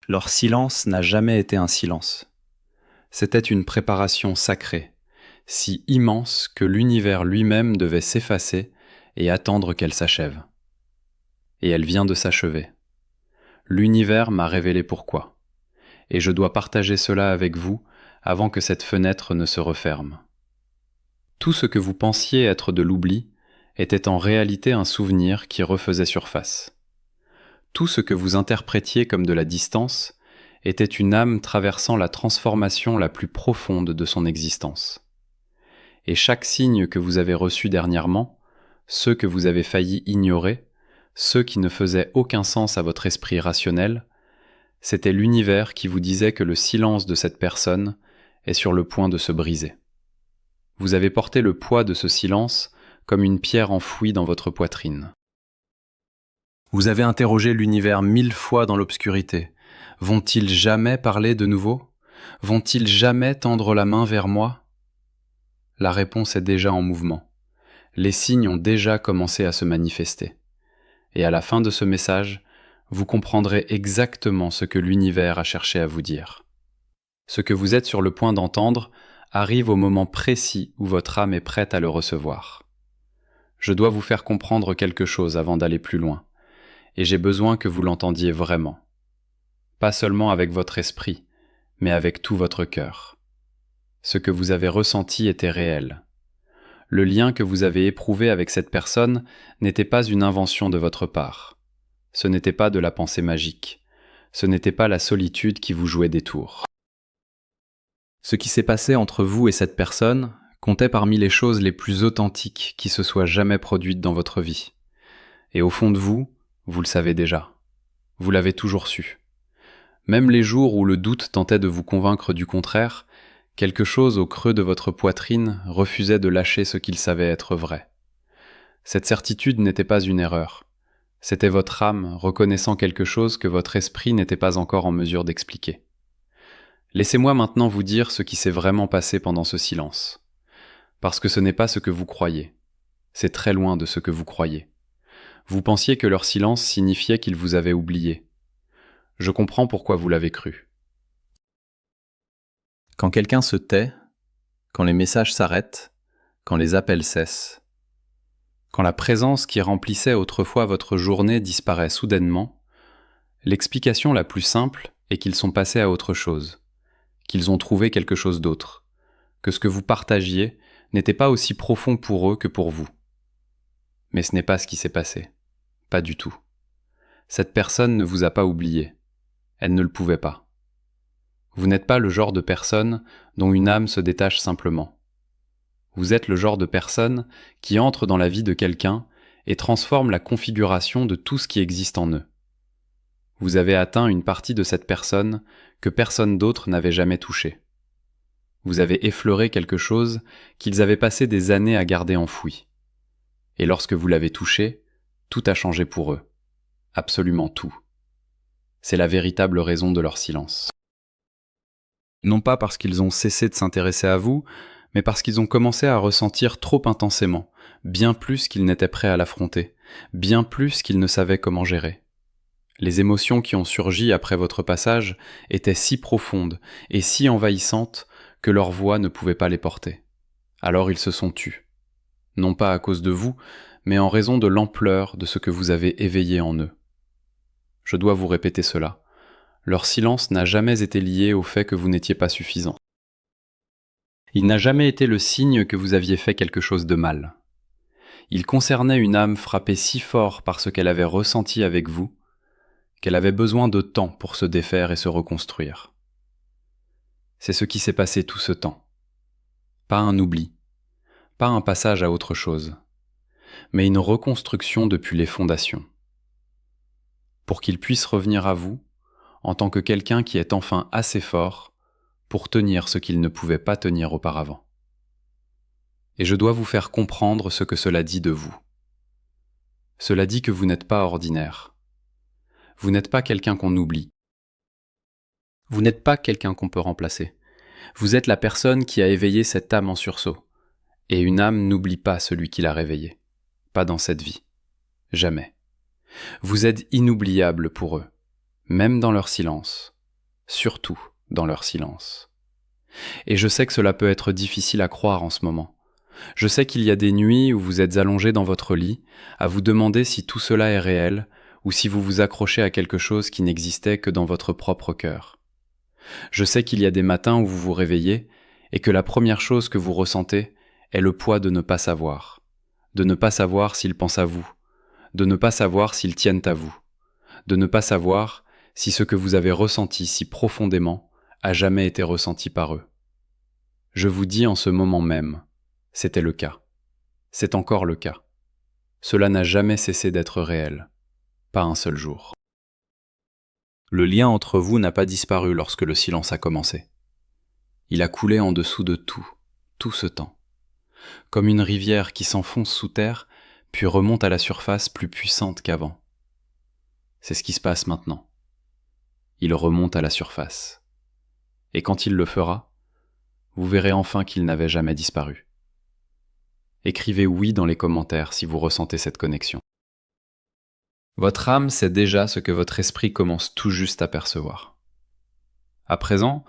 Leur silence n'a jamais été un silence. C'était une préparation sacrée, si immense que l'univers lui-même devait s'effacer et attendre qu'elle s'achève. Et elle vient de s'achever. L'univers m'a révélé pourquoi, et je dois partager cela avec vous avant que cette fenêtre ne se referme. Tout ce que vous pensiez être de l'oubli était en réalité un souvenir qui refaisait surface. Tout ce que vous interprétiez comme de la distance était une âme traversant la transformation la plus profonde de son existence. Et chaque signe que vous avez reçu dernièrement, ceux que vous avez failli ignorer, ceux qui ne faisaient aucun sens à votre esprit rationnel, c'était l'univers qui vous disait que le silence de cette personne est sur le point de se briser. Vous avez porté le poids de ce silence comme une pierre enfouie dans votre poitrine. Vous avez interrogé l'univers 1000 fois dans l'obscurité. Vont-ils jamais parler de nouveau? Vont-ils jamais tendre la main vers moi? La réponse est déjà en mouvement. Les signes ont déjà commencé à se manifester. Et à la fin de ce message, vous comprendrez exactement ce que l'univers a cherché à vous dire. Ce que vous êtes sur le point d'entendre arrive au moment précis où votre âme est prête à le recevoir. Je dois vous faire comprendre quelque chose avant d'aller plus loin, et j'ai besoin que vous l'entendiez vraiment. Pas seulement avec votre esprit, mais avec tout votre cœur. Ce que vous avez ressenti était réel. Le lien que vous avez éprouvé avec cette personne n'était pas une invention de votre part. Ce n'était pas de la pensée magique. Ce n'était pas la solitude qui vous jouait des tours. Ce qui s'est passé entre vous et cette personne comptait parmi les choses les plus authentiques qui se soient jamais produites dans votre vie. Et au fond de vous, vous le savez déjà. Vous l'avez toujours su. Même les jours où le doute tentait de vous convaincre du contraire, quelque chose au creux de votre poitrine refusait de lâcher ce qu'il savait être vrai. Cette certitude n'était pas une erreur. C'était votre âme reconnaissant quelque chose que votre esprit n'était pas encore en mesure d'expliquer. Laissez-moi maintenant vous dire ce qui s'est vraiment passé pendant ce silence. Parce que ce n'est pas ce que vous croyez. C'est très loin de ce que vous croyez. Vous pensiez que leur silence signifiait qu'ils vous avaient oublié. Je comprends pourquoi vous l'avez cru. Quand quelqu'un se tait, quand les messages s'arrêtent, quand les appels cessent, quand la présence qui remplissait autrefois votre journée disparaît soudainement, l'explication la plus simple est qu'ils sont passés à autre chose, qu'ils ont trouvé quelque chose d'autre, que ce que vous partagiez n'était pas aussi profond pour eux que pour vous. Mais ce n'est pas ce qui s'est passé. Pas du tout. Cette personne ne vous a pas oublié. Elle ne le pouvait pas. Vous n'êtes pas le genre de personne dont une âme se détache simplement. Vous êtes le genre de personne qui entre dans la vie de quelqu'un et transforme la configuration de tout ce qui existe en eux. Vous avez atteint une partie de cette personne que personne d'autre n'avait jamais touchée. Vous avez effleuré quelque chose qu'ils avaient passé des années à garder enfoui. Et lorsque vous l'avez touché, tout a changé pour eux. Absolument tout. C'est la véritable raison de leur silence. Non pas parce qu'ils ont cessé de s'intéresser à vous, mais parce qu'ils ont commencé à ressentir trop intensément, bien plus qu'ils n'étaient prêts à l'affronter, bien plus qu'ils ne savaient comment gérer. Les émotions qui ont surgi après votre passage étaient si profondes et si envahissantes que leur voix ne pouvait pas les porter. Alors ils se sont tus. Non pas à cause de vous, mais en raison de l'ampleur de ce que vous avez éveillé en eux. Je dois vous répéter cela. Leur silence n'a jamais été lié au fait que vous n'étiez pas suffisant. Il n'a jamais été le signe que vous aviez fait quelque chose de mal. Il concernait une âme frappée si fort par ce qu'elle avait ressenti avec vous, qu'elle avait besoin de temps pour se défaire et se reconstruire. C'est ce qui s'est passé tout ce temps. Pas un oubli, pas un passage à autre chose, mais une reconstruction depuis les fondations. Pour qu'il puisse revenir à vous, en tant que quelqu'un qui est enfin assez fort pour tenir ce qu'il ne pouvait pas tenir auparavant. Et je dois vous faire comprendre ce que cela dit de vous. Cela dit que vous n'êtes pas ordinaire. Vous n'êtes pas quelqu'un qu'on oublie. Vous n'êtes pas quelqu'un qu'on peut remplacer. Vous êtes la personne qui a éveillé cette âme en sursaut. Et une âme n'oublie pas celui qui l'a réveillée. Pas dans cette vie. Jamais. Vous êtes inoubliable pour eux, même dans leur silence, surtout dans leur silence. Et je sais que cela peut être difficile à croire en ce moment. Je sais qu'il y a des nuits où vous êtes allongé dans votre lit, à vous demander si tout cela est réel, ou si vous vous accrochez à quelque chose qui n'existait que dans votre propre cœur. Je sais qu'il y a des matins où vous vous réveillez, et que la première chose que vous ressentez est le poids de ne pas savoir. De ne pas savoir s'ils pensent à vous, de ne pas savoir s'ils tiennent à vous, de ne pas savoir si ce que vous avez ressenti si profondément a jamais été ressenti par eux. Je vous dis en ce moment même, c'était le cas. C'est encore le cas. Cela n'a jamais cessé d'être réel. Pas un seul jour. Le lien entre vous n'a pas disparu lorsque le silence a commencé. Il a coulé en dessous de tout ce temps. Comme une rivière qui s'enfonce sous terre, puis remonte à la surface plus puissante qu'avant. C'est ce qui se passe maintenant. Il remonte à la surface. Et quand il le fera, vous verrez enfin qu'il n'avait jamais disparu. Écrivez oui dans les commentaires si vous ressentez cette connexion. Votre âme sait déjà ce que votre esprit commence tout juste à percevoir. À présent,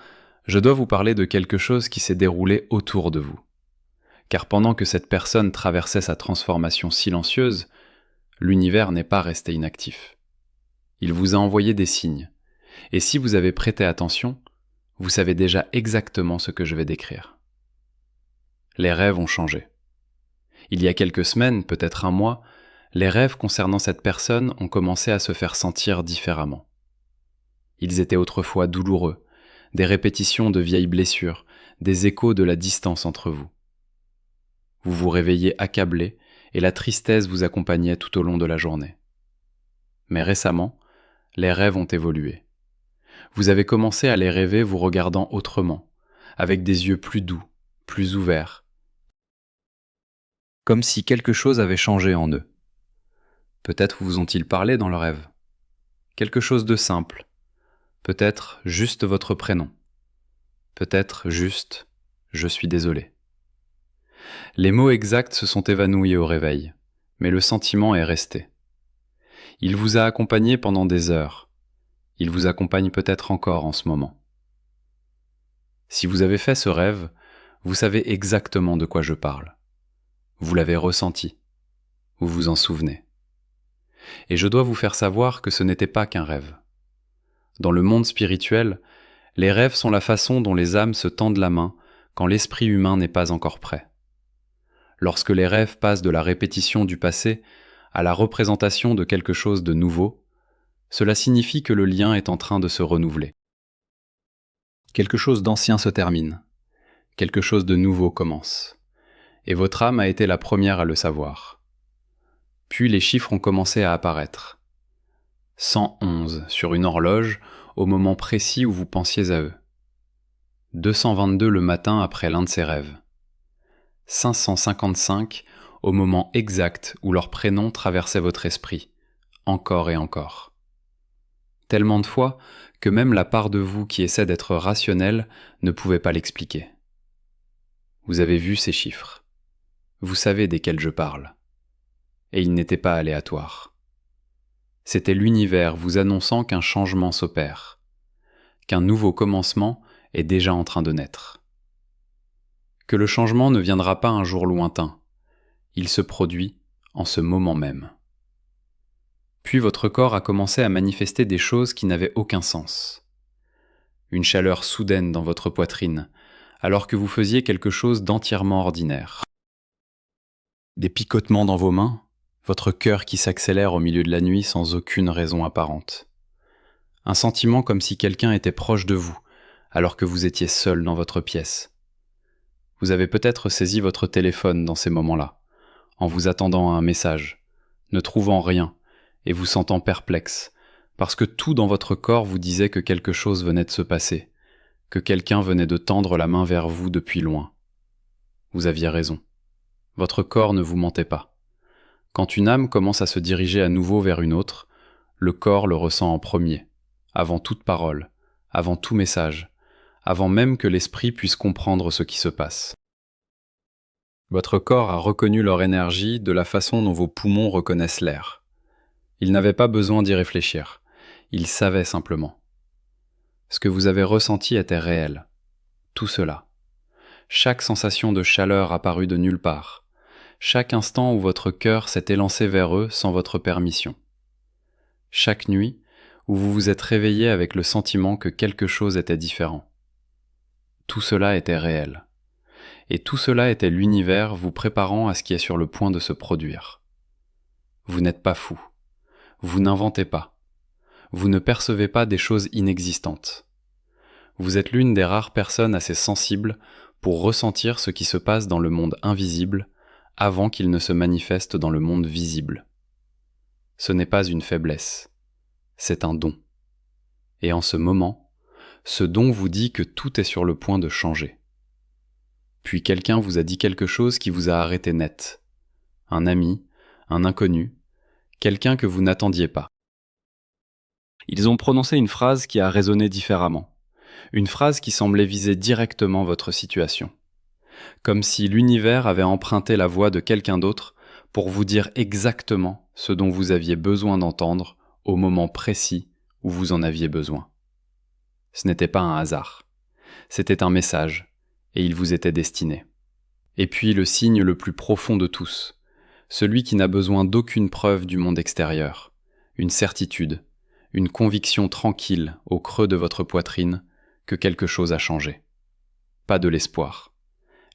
je dois vous parler de quelque chose qui s'est déroulé autour de vous. Car pendant que cette personne traversait sa transformation silencieuse, l'univers n'est pas resté inactif. Il vous a envoyé des signes, et si vous avez prêté attention, vous savez déjà exactement ce que je vais décrire. Les rêves ont changé. Il y a quelques semaines, peut-être un mois, les rêves concernant cette personne ont commencé à se faire sentir différemment. Ils étaient autrefois douloureux, des répétitions de vieilles blessures, des échos de la distance entre vous. Vous vous réveillez accablé et la tristesse vous accompagnait tout au long de la journée. Mais récemment, les rêves ont évolué. Vous avez commencé à les rêver vous regardant autrement, avec des yeux plus doux, plus ouverts, comme si quelque chose avait changé en eux. Peut-être vous ont-ils parlé dans le rêve. Quelque chose de simple. Peut-être juste votre prénom. Peut-être juste « je suis désolé ». Les mots exacts se sont évanouis au réveil, mais le sentiment est resté. Il vous a accompagné pendant des heures. Il vous accompagne peut-être encore en ce moment. Si vous avez fait ce rêve, vous savez exactement de quoi je parle. Vous l'avez ressenti. Vous vous en souvenez. Et je dois vous faire savoir que ce n'était pas qu'un rêve. Dans le monde spirituel, les rêves sont la façon dont les âmes se tendent la main quand l'esprit humain n'est pas encore prêt. Lorsque les rêves passent de la répétition du passé à la représentation de quelque chose de nouveau, cela signifie que le lien est en train de se renouveler. Quelque chose d'ancien se termine, quelque chose de nouveau commence, et votre âme a été la première à le savoir. Puis les chiffres ont commencé à apparaître. 111 sur une horloge au moment précis où vous pensiez à eux. 222 le matin après l'un de ces rêves. 555 au moment exact où leur prénom traversait votre esprit, encore et encore. Tellement de fois que même la part de vous qui essaie d'être rationnelle ne pouvait pas l'expliquer. Vous avez vu ces chiffres. Vous savez desquels je parle. Et ils n'étaient pas aléatoires. C'était l'univers vous annonçant qu'un changement s'opère, qu'un nouveau commencement est déjà en train de naître. Que le changement ne viendra pas un jour lointain, il se produit en ce moment même. Puis votre corps a commencé à manifester des choses qui n'avaient aucun sens. Une chaleur soudaine dans votre poitrine, alors que vous faisiez quelque chose d'entièrement ordinaire. Des picotements dans vos mains, votre cœur qui s'accélère au milieu de la nuit sans aucune raison apparente. Un sentiment comme si quelqu'un était proche de vous, alors que vous étiez seul dans votre pièce. Vous avez peut-être saisi votre téléphone dans ces moments-là, en vous attendant à un message, ne trouvant rien et vous sentant perplexe, parce que tout dans votre corps vous disait que quelque chose venait de se passer, que quelqu'un venait de tendre la main vers vous depuis loin. Vous aviez raison. Votre corps ne vous mentait pas. Quand une âme commence à se diriger à nouveau vers une autre, le corps le ressent en premier, avant toute parole, avant tout message, avant même que l'esprit puisse comprendre ce qui se passe. Votre corps a reconnu leur énergie de la façon dont vos poumons reconnaissent l'air. Il n'avait pas besoin d'y réfléchir, il savait simplement. Ce Ce que vous avez ressenti était réel. Tout cela. Chaque sensation de chaleur apparue de nulle part. Chaque instant où votre cœur s'est élancé vers eux sans votre permission. Chaque nuit où vous vous êtes réveillé avec le sentiment que quelque chose était différent. Tout cela était réel. Et tout cela était l'univers vous préparant à ce qui est sur le point de se produire. Vous n'êtes pas fou. Vous n'inventez pas. Vous ne percevez pas des choses inexistantes. Vous êtes l'une des rares personnes assez sensibles pour ressentir ce qui se passe dans le monde invisible avant qu'il ne se manifeste dans le monde visible. Ce n'est pas une faiblesse, c'est un don. Et en ce moment, ce don vous dit que tout est sur le point de changer. Puis quelqu'un vous a dit quelque chose qui vous a arrêté net. Un ami, un inconnu, quelqu'un que vous n'attendiez pas. Ils ont prononcé une phrase qui a résonné différemment. Une phrase qui semblait viser directement votre situation. Comme si l'univers avait emprunté la voix de quelqu'un d'autre pour vous dire exactement ce dont vous aviez besoin d'entendre au moment précis où vous en aviez besoin. Ce n'était pas un hasard. C'était un message, et il vous était destiné. Et puis le signe le plus profond de tous, celui qui n'a besoin d'aucune preuve du monde extérieur, une certitude, une conviction tranquille au creux de votre poitrine que quelque chose a changé. Pas de l'espoir.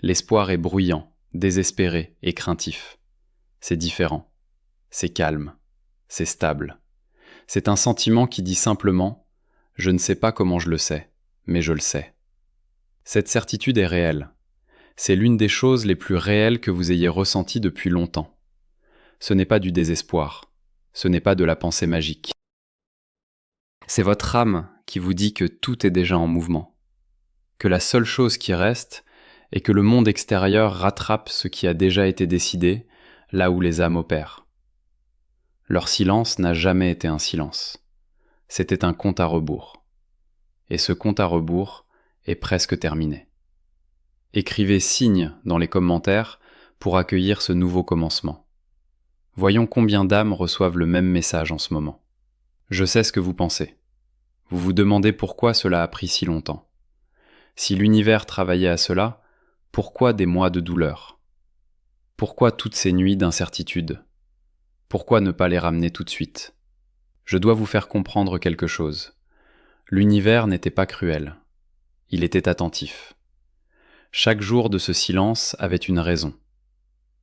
L'espoir est bruyant, désespéré et craintif. C'est différent. C'est calme. C'est stable. C'est un sentiment qui dit simplement « Je ne sais pas comment je le sais, mais je le sais ». Cette certitude est réelle. C'est l'une des choses les plus réelles que vous ayez ressenties depuis longtemps. Ce n'est pas du désespoir. Ce n'est pas de la pensée magique. C'est votre âme qui vous dit que tout est déjà en mouvement. Que la seule chose qui reste est que le monde extérieur rattrape ce qui a déjà été décidé là où les âmes opèrent. Leur silence n'a jamais été un silence. C'était un compte à rebours. Et ce compte à rebours est presque terminé. Écrivez signe dans les commentaires pour accueillir ce nouveau commencement. Voyons combien d'âmes reçoivent le même message en ce moment. Je sais ce que vous pensez. Vous vous demandez pourquoi cela a pris si longtemps. Si l'univers travaillait à cela, pourquoi des mois de douleur? Pourquoi toutes ces nuits d'incertitude? Pourquoi ne pas les ramener tout de suite? Je dois vous faire comprendre quelque chose. L'univers n'était pas cruel. Il était attentif. Chaque jour de ce silence avait une raison.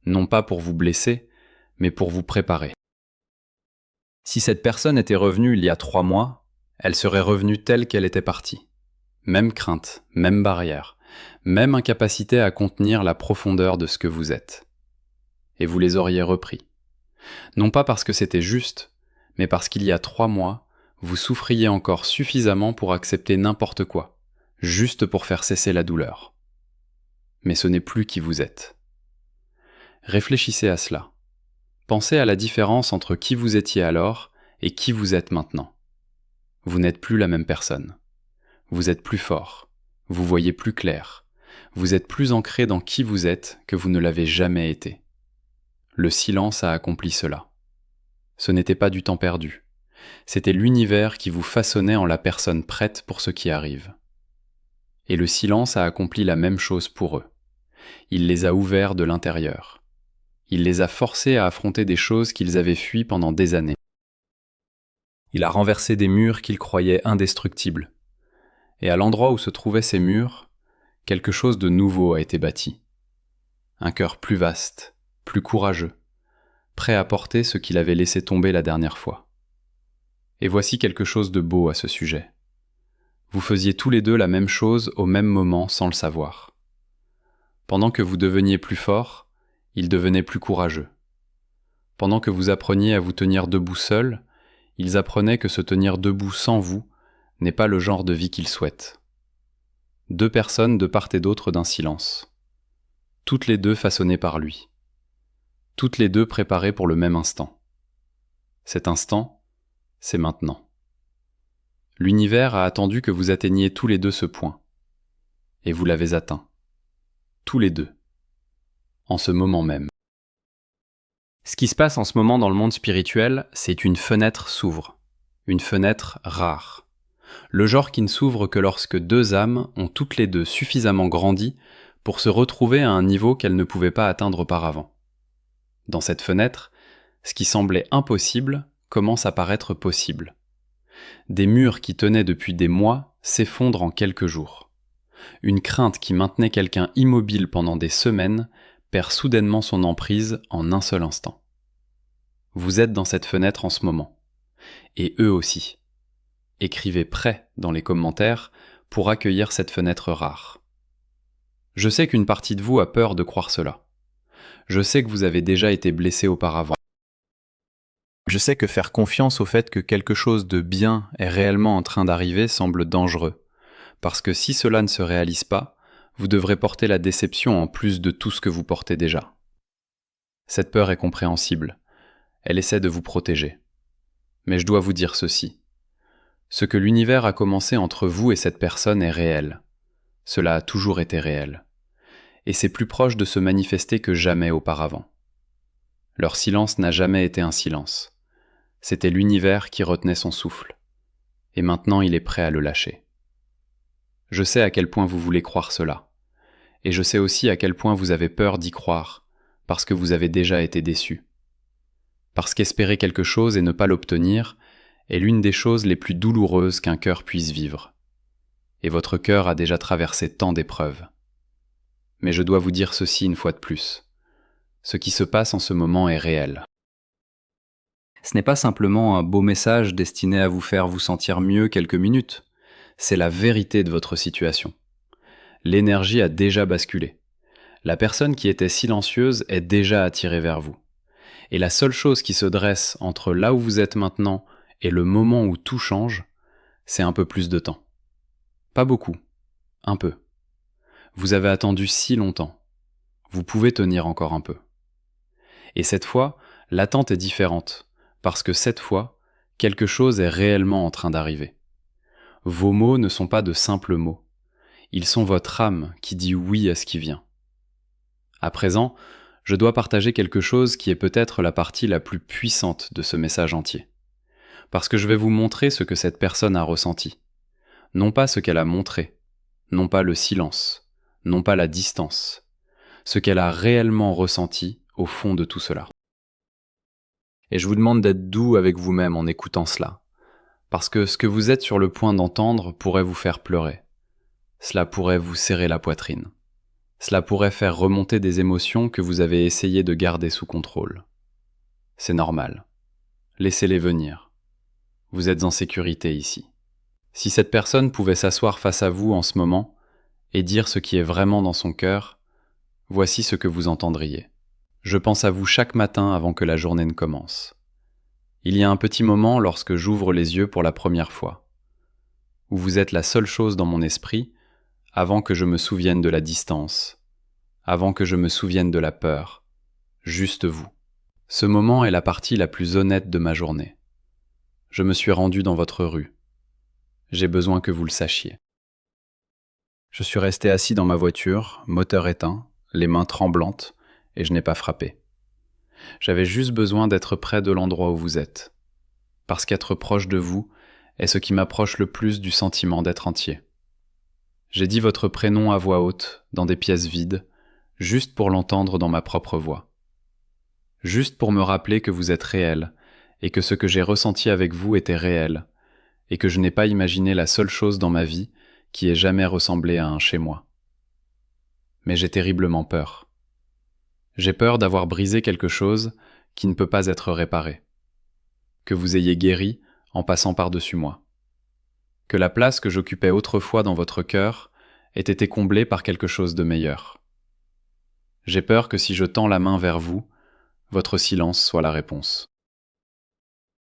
Non pas pour vous blesser, mais pour vous préparer. Si cette personne était revenue il y a 3 mois, elle serait revenue telle qu'elle était partie. Même crainte, même barrière, même incapacité à contenir la profondeur de ce que vous êtes. Et vous les auriez repris. Non pas parce que c'était juste, mais parce qu'il y a 3 mois, vous souffriez encore suffisamment pour accepter n'importe quoi, juste pour faire cesser la douleur. Mais ce n'est plus qui vous êtes. Réfléchissez à cela. Pensez à la différence entre qui vous étiez alors et qui vous êtes maintenant. Vous n'êtes plus la même personne. Vous êtes plus fort. Vous voyez plus clair. Vous êtes plus ancré dans qui vous êtes que vous ne l'avez jamais été. Le silence a accompli cela. Ce n'était pas du temps perdu. C'était l'univers qui vous façonnait en la personne prête pour ce qui arrive. Et le silence a accompli la même chose pour eux. Il les a ouverts de l'intérieur. Il les a forcés à affronter des choses qu'ils avaient fuies pendant des années. Il a renversé des murs qu'ils croyaient indestructibles. Et à l'endroit où se trouvaient ces murs, quelque chose de nouveau a été bâti. Un cœur plus vaste, plus courageux, prêt à porter ce qu'il avait laissé tomber la dernière fois. Et voici quelque chose de beau à ce sujet. Vous faisiez tous les deux la même chose au même moment sans le savoir. Pendant que vous deveniez plus fort, il devenait plus courageux. Pendant que vous appreniez à vous tenir debout seul, ils apprenaient que se tenir debout sans vous n'est pas le genre de vie qu'ils souhaitent. 2 personnes de part et d'autre d'un silence. Toutes les 2 façonnées par lui. Toutes les 2 préparées pour le même instant. Cet instant, c'est maintenant. L'univers a attendu que vous atteigniez tous les 2 ce point. Et vous l'avez atteint. Tous les 2. En ce moment même. Ce qui se passe en ce moment dans le monde spirituel, c'est une fenêtre s'ouvre. Une fenêtre rare. Le genre qui ne s'ouvre que lorsque deux âmes ont toutes les deux suffisamment grandi pour se retrouver à un niveau qu'elles ne pouvaient pas atteindre auparavant. Dans cette fenêtre, ce qui semblait impossible commence à paraître possible. Des murs qui tenaient depuis des mois s'effondrent en quelques jours. Une crainte qui maintenait quelqu'un immobile pendant des semaines perd soudainement son emprise en un seul instant. Vous êtes dans cette fenêtre en ce moment. Et eux aussi. Écrivez prêt dans les commentaires pour accueillir cette fenêtre rare. Je sais qu'une partie de vous a peur de croire cela. Je sais que vous avez déjà été blessé auparavant. Je sais que faire confiance au fait que quelque chose de bien est réellement en train d'arriver semble dangereux, parce que si cela ne se réalise pas, vous devrez porter la déception en plus de tout ce que vous portez déjà. Cette peur est compréhensible. Elle essaie de vous protéger. Mais je dois vous dire ceci. Ce que l'univers a commencé entre vous et cette personne est réel. Cela a toujours été réel. Et c'est plus proche de se manifester que jamais auparavant. Leur silence n'a jamais été un silence. C'était l'univers qui retenait son souffle. Et maintenant il est prêt à le lâcher. Je sais à quel point vous voulez croire cela. Et je sais aussi à quel point vous avez peur d'y croire, parce que vous avez déjà été déçus. Parce qu'espérer quelque chose et ne pas l'obtenir est l'une des choses les plus douloureuses qu'un cœur puisse vivre. Et votre cœur a déjà traversé tant d'épreuves. Mais je dois vous dire ceci une fois de plus. Ce qui se passe en ce moment est réel. Ce n'est pas simplement un beau message destiné à vous faire vous sentir mieux quelques minutes. C'est la vérité de votre situation. L'énergie a déjà basculé. La personne qui était silencieuse est déjà attirée vers vous. Et la seule chose qui se dresse entre là où vous êtes maintenant et le moment où tout change, c'est un peu plus de temps. Pas beaucoup, un peu. Vous avez attendu si longtemps. Vous pouvez tenir encore un peu. Et cette fois, l'attente est différente, parce que cette fois, quelque chose est réellement en train d'arriver. Vos mots ne sont pas de simples mots. Ils sont votre âme qui dit oui à ce qui vient. À présent, je dois partager quelque chose qui est peut-être la partie la plus puissante de ce message entier. Parce que je vais vous montrer ce que cette personne a ressenti. Non pas ce qu'elle a montré, non pas le silence, non pas la distance. Ce qu'elle a réellement ressenti au fond de tout cela. Et je vous demande d'être doux avec vous-même en écoutant cela. Parce que ce que vous êtes sur le point d'entendre pourrait vous faire pleurer. Cela pourrait vous serrer la poitrine. Cela pourrait faire remonter des émotions que vous avez essayé de garder sous contrôle. C'est normal. Laissez-les venir. Vous êtes en sécurité ici. Si cette personne pouvait s'asseoir face à vous en ce moment et dire ce qui est vraiment dans son cœur, voici ce que vous entendriez. Je pense à vous chaque matin avant que la journée ne commence. Il y a un petit moment lorsque j'ouvre les yeux pour la première fois, où vous êtes la seule chose dans mon esprit avant que je me souvienne de la distance, avant que je me souvienne de la peur, juste vous. Ce moment est la partie la plus honnête de ma journée. Je me suis rendu dans votre rue. J'ai besoin que vous le sachiez. Je suis resté assis dans ma voiture, moteur éteint, les mains tremblantes, et je n'ai pas frappé. J'avais juste besoin d'être près de l'endroit où vous êtes, parce qu'être proche de vous est ce qui m'approche le plus du sentiment d'être entier. J'ai dit votre prénom à voix haute, dans des pièces vides, juste pour l'entendre dans ma propre voix. Juste pour me rappeler que vous êtes réel, et que ce que j'ai ressenti avec vous était réel, et que je n'ai pas imaginé la seule chose dans ma vie qui ait jamais ressemblé à un chez moi. Mais j'ai terriblement peur. J'ai peur d'avoir brisé quelque chose qui ne peut pas être réparé. Que vous ayez guéri en passant par-dessus moi. Que la place que j'occupais autrefois dans votre cœur ait été comblée par quelque chose de meilleur. J'ai peur que si je tends la main vers vous, votre silence soit la réponse.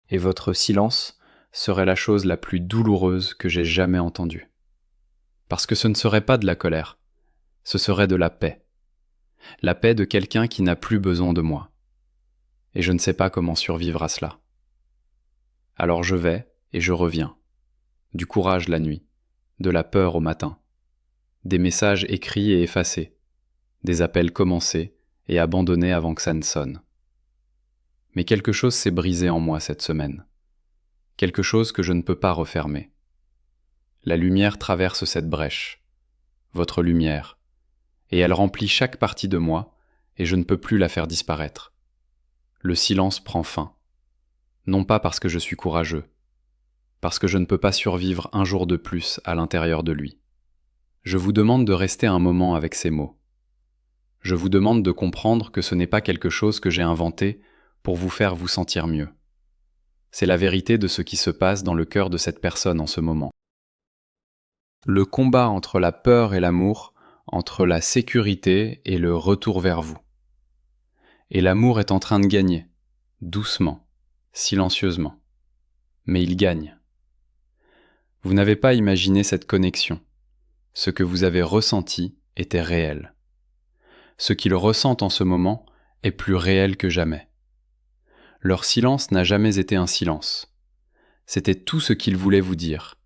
Et votre silence serait la chose la plus douloureuse que j'ai jamais entendue. Parce que ce ne serait pas de la colère, ce serait de la paix. La paix de quelqu'un qui n'a plus besoin de moi. Et je ne sais pas comment survivre à cela. Alors je vais et je reviens. Du courage la nuit, de la peur au matin, des messages écrits et effacés, des appels commencés et abandonnés avant que ça ne sonne. Mais quelque chose s'est brisé en moi cette semaine. Quelque chose que je ne peux pas refermer. La lumière traverse cette brèche, votre lumière, et elle remplit chaque partie de moi, et je ne peux plus la faire disparaître. Le silence prend fin, non pas parce que je suis courageux, parce que je ne peux pas survivre un jour de plus à l'intérieur de lui. Je vous demande de rester un moment avec ces mots. Je vous demande de comprendre que ce n'est pas quelque chose que j'ai inventé pour vous faire vous sentir mieux. C'est la vérité de ce qui se passe dans le cœur de cette personne en ce moment. Le combat entre la peur et l'amour, entre la sécurité et le retour vers vous. Et l'amour est en train de gagner, doucement, silencieusement. Mais il gagne. Vous n'avez pas imaginé cette connexion. Ce que vous avez ressenti était réel. Ce qu'ils ressentent en ce moment est plus réel que jamais. Leur silence n'a jamais été un silence. C'était tout ce qu'ils voulaient vous dire,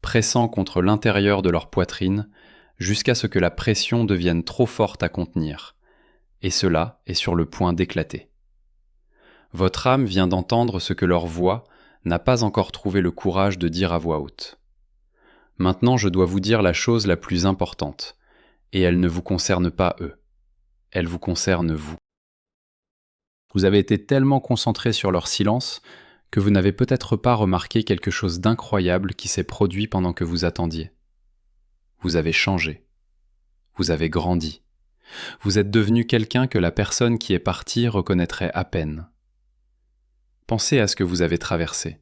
pressant contre l'intérieur de leur poitrine jusqu'à ce que la pression devienne trop forte à contenir, et cela est sur le point d'éclater. Votre âme vient d'entendre ce que leur voix n'a pas encore trouvé le courage de dire à voix haute. Maintenant, je dois vous dire la chose la plus importante, et elle ne vous concerne pas eux. Elle vous concerne vous. Vous avez été tellement concentré sur leur silence que vous n'avez peut-être pas remarqué quelque chose d'incroyable qui s'est produit pendant que vous attendiez. Vous avez changé. Vous avez grandi. Vous êtes devenu quelqu'un que la personne qui est partie reconnaîtrait à peine. Pensez à ce que vous avez traversé.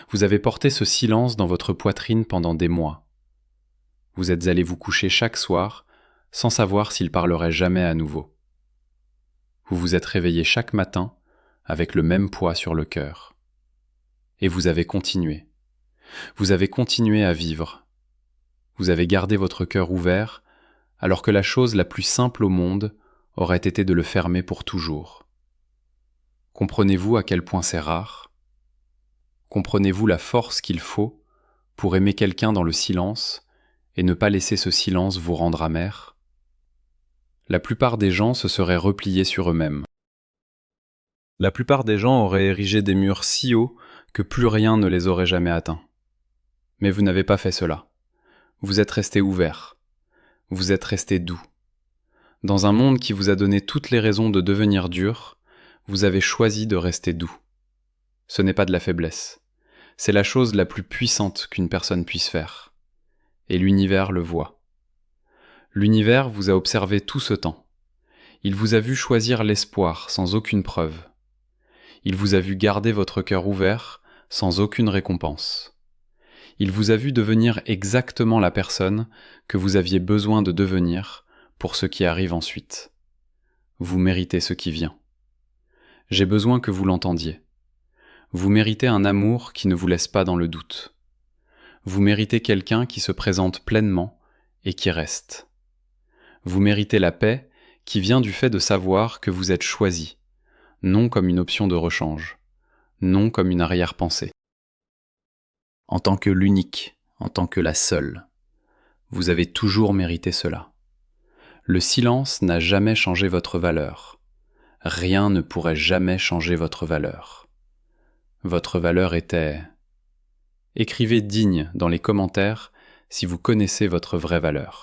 Vous avez porté ce silence dans votre poitrine pendant des mois. Vous êtes allé vous coucher chaque soir sans savoir s'il parlerait jamais à nouveau. Vous vous êtes réveillé chaque matin avec le même poids sur le cœur. Et vous avez continué. Vous avez continué à vivre. Vous avez gardé votre cœur ouvert alors que la chose la plus simple au monde aurait été de le fermer pour toujours. Comprenez-vous à quel point c'est rare ? Comprenez-vous la force qu'il faut pour aimer quelqu'un dans le silence et ne pas laisser ce silence vous rendre amer ? La plupart des gens se seraient repliés sur eux-mêmes. La plupart des gens auraient érigé des murs si hauts que plus rien ne les aurait jamais atteints. Mais vous n'avez pas fait cela. Vous êtes resté ouvert. Vous êtes resté doux. Dans un monde qui vous a donné toutes les raisons de devenir dur, vous avez choisi de rester doux. Ce n'est pas de la faiblesse. C'est la chose la plus puissante qu'une personne puisse faire. Et l'univers le voit. L'univers vous a observé tout ce temps. Il vous a vu choisir l'espoir sans aucune preuve. Il vous a vu garder votre cœur ouvert sans aucune récompense. Il vous a vu devenir exactement la personne que vous aviez besoin de devenir pour ce qui arrive ensuite. Vous méritez ce qui vient. J'ai besoin que vous l'entendiez. Vous méritez un amour qui ne vous laisse pas dans le doute. Vous méritez quelqu'un qui se présente pleinement et qui reste. Vous méritez la paix qui vient du fait de savoir que vous êtes choisi, non comme une option de rechange, non comme une arrière-pensée. En tant que l'unique, en tant que la seule, vous avez toujours mérité cela. Le silence n'a jamais changé votre valeur. Rien ne pourrait jamais changer votre valeur. Votre valeur était... Écrivez digne dans les commentaires si vous connaissez votre vraie valeur.